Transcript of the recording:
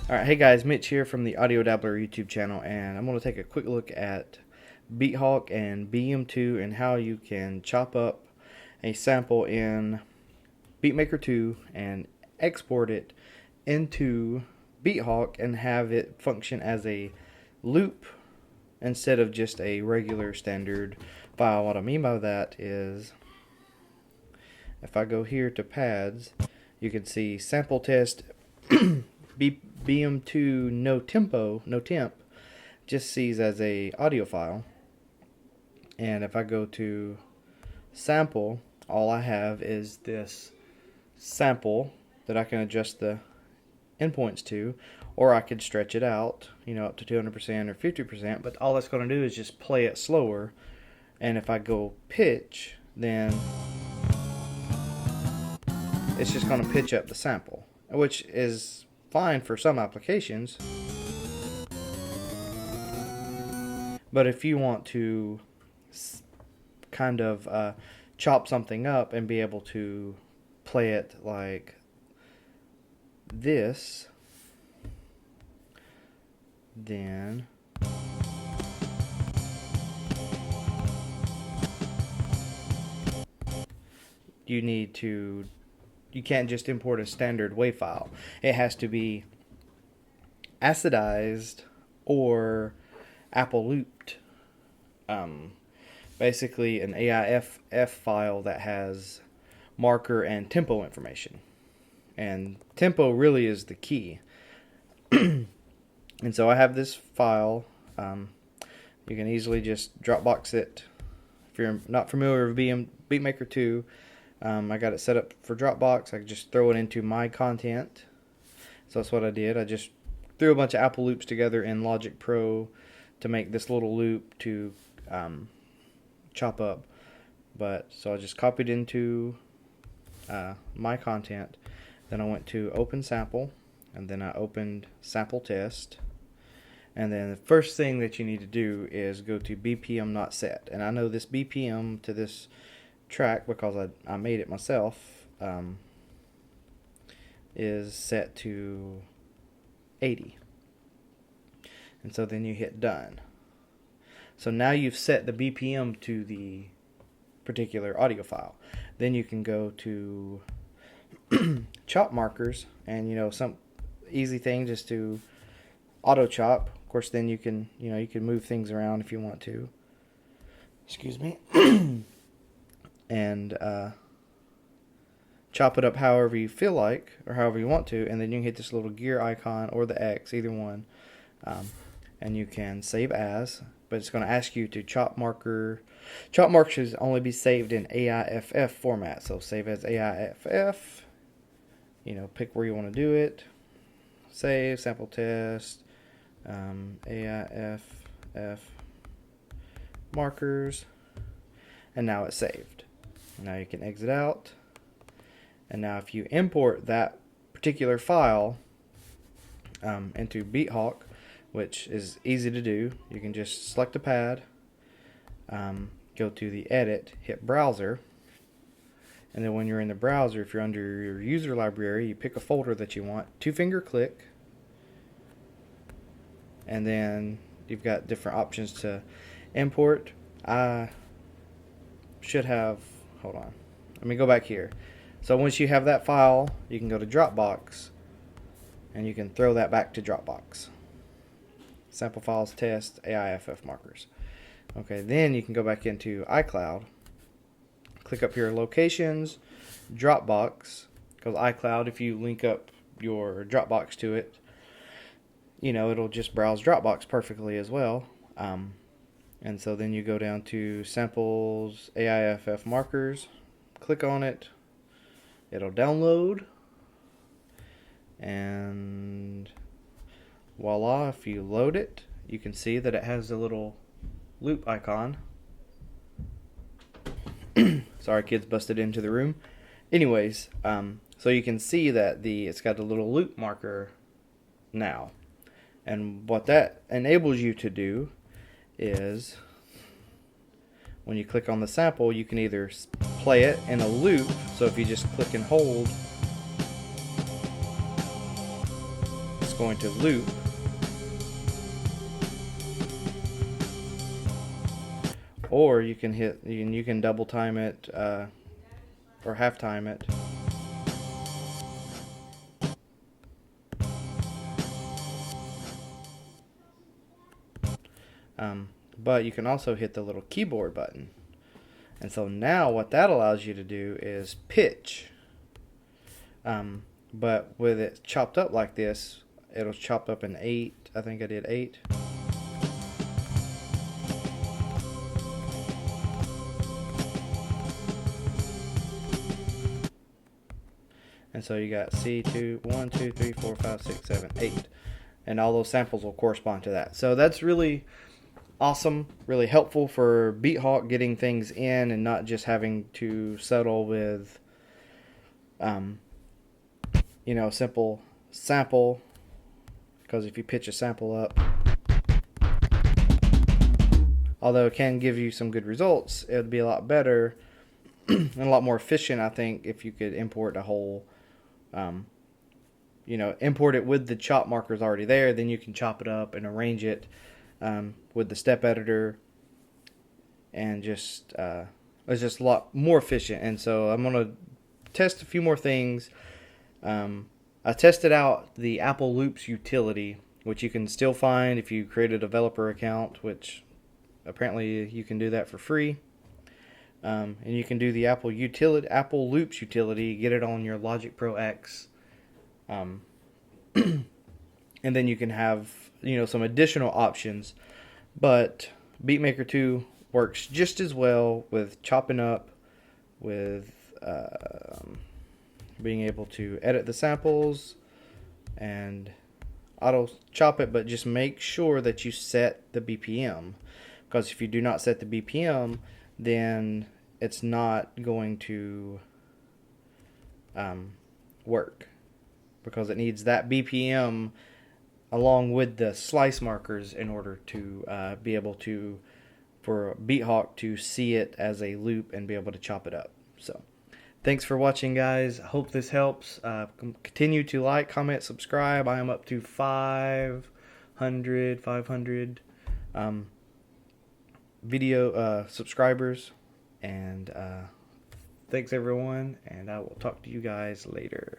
Alright, hey guys, Mitch here from the AudioDabbler YouTube channel, and I'm going to take a quick look at BeatHawk and BM2 and how you can chop up a sample in BeatMaker 2 and export it into BeatHawk and have it function as a loop instead of just a regular standard file. What I mean by that is, if I go here to pads, you can see sample test BM2 no temp just sees as a audio file, and if I go to sample, all I have is this sample that I can adjust the endpoints to, or I could stretch it out, up to 200% or 50%, but all that's going to do is just play it slower. And if I go pitch, then it's just going to pitch up the sample, which is fine for some applications. But if you want to kind of chop something up and be able to play it like this, then you can't just import a standard WAV file. It has to be acidized or Apple looped. Basically an AIFF file that has marker and tempo information. And tempo really is the key. And so I have this file. You can easily just Dropbox it. If you're not familiar with BeatMaker 2, I got it set up for Dropbox. I can just throw it into my content. So that's what I did. I just threw a bunch of Apple loops together in Logic Pro to make this little loop to chop up. So I just copied into my content. Then I went to Open Sample, and then I opened Sample Test. And then the first thing that you need to do is go to BPM not set. And I know this BPM to this track, because I made it myself, is set to 80. And so then you hit done. So now you've set the BPM to the particular audio file. Then you can go to chop markers, and some easy thing just to auto chop. Of course, then you can move things around if you want to. Excuse me. And chop it up however you feel like or however you want to, and then you can hit this little gear icon or the X, either one, and you can save as, but it's going to ask you to chop marker. Chop marker should only be saved in AIFF format, so save as AIFF, pick where you want to do it, save, sample test, AIFF markers, and now it's saved. Now you can exit out, and now if you import that particular file into BeatHawk, which is easy to do, you can just select a pad, go to the edit, hit browser, and then when you're in the browser, if you're under your user library, you pick a folder that you want, two-finger click, and then you've got different options to import. I should have, hold on, let me go back here. So once you have that file, you can go to Dropbox, and you can throw that back to Dropbox. Sample files, test, AIFF markers. Okay, then you can go back into iCloud, click up here, locations, Dropbox, because iCloud, if you link up your Dropbox to it, it'll just browse Dropbox perfectly as well. And so then you go down to samples, AIFF markers, click on it, it'll download, and voila, if you load it, you can see that it has a little loop icon. Sorry, kids busted into the room. Anyways, so you can see that it's got a little loop marker now. And what that enables you to do is, when you click on the sample, you can either play it in a loop. So if you just click and hold, going to loop. Or you can double time it or half time it. But you can also hit the little keyboard button. And so now what that allows you to do is pitch. But with it chopped up like this, it'll chop up in 8. I think I did 8. And so you got C2, 1, 2, 3, 4, 5, 6, 7, 8. And all those samples will correspond to that. So that's really awesome, really helpful for BeatHawk getting things in and not just having to settle with, you know, simple sample. Because if you pitch a sample up, although it can give you some good results, it would be a lot better and a lot more efficient, I think, if you could import a whole, you know, import it with the chop markers already there. Then you can chop it up and arrange it with the step editor, and just it's just a lot more efficient. And so I'm gonna test a few more things. I tested out the Apple Loops utility, which you can still find if you create a developer account, which apparently you can do that for free. And you can do the Apple Loops utility, get it on your Logic Pro X, and then you can have, you know, some additional options. But BeatMaker 2 works just as well with chopping up, with being able to edit the samples and auto chop it, but just make sure that you set the BPM, because if you do not set the BPM, then it's not going to work, because it needs that BPM along with the slice markers in order to be able to, for BeatHawk to see it as a loop and be able to chop it up. So thanks for watching, guys. I hope this helps. Continue to like, comment, subscribe. I am up to 500 video subscribers, and thanks everyone, and I will talk to you guys later.